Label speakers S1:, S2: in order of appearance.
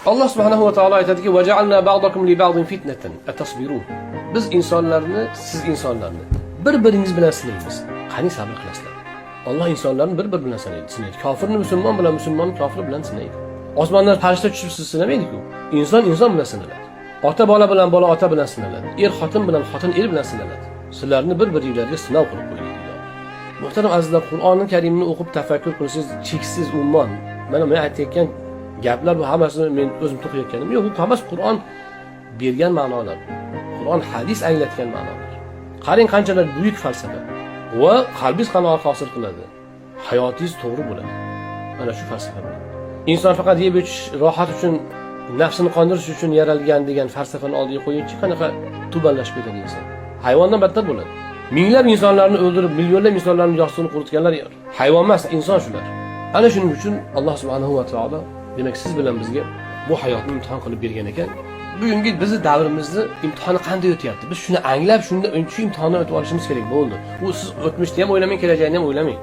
S1: Alloh subhanahu va taolo aytadiki: "Va ja'alna ba'dakum li ba'din fitnatan atasbirun." Biz insonlarni, siz insonlarni bir-biringiz bilan sinaymiz. Qani sabr qilasizlar? Alloh insonlarni bir-bir bilan sinaydi. Kofirni musulmon bilan, musulmonni kofir bilan sinaydi. Osmondan farishta tushib siz sinamaydi-ku. Inson bilan sinaladi. Ota bola bilan bola ota bilan sinaladi. Er xotin bilan xotin er bilan sinaladi. Sizlarni bir-biringizga sinov qilib qo'ydi. Muhtaram azizlar, Qur'onni Karimni o'qib tafakkur qilsangiz cheksiz ummon. Mana men aytayotgan gaplar bu hammasini men o'zim to'qiyotganim yo'q. Bu hammasi Qur'on bergan ma'nolar. Qur'on hadis anglatgan ma'nolar. Qarang qanchalar buyuk falsafa va qalbingiz qanoat hosil qiladi. Hayotingiz to'g'ri bo'ladi. Mana shu falsafa bilan. Inson faqat yeb ichish, rohat uchun, nafsini qondirish uchun yaralgan degan falsafani oldiga qo'yinchi qanaqa tubanlashib ketadi inson. Hayvondan battar bo'ladi. Minglab insonlarni o'ldirib, millionlab insonlarning yostig'ini quritganlar hayvon emas, inson shular. Ana shuning uchun Alloh subhanahu va taolo demak siz bilan bizga bu hayotni imtihon qilib bergan ekan. Bugungi bizning davrimizni imtihoni qanday o'tyapti? Biz shuni anglab, shunda shu imtihonni o'tib olishimiz kerak bo'ldi. U siz o'tmishni ham o'ylamang, kelajakni ham o'ylamang.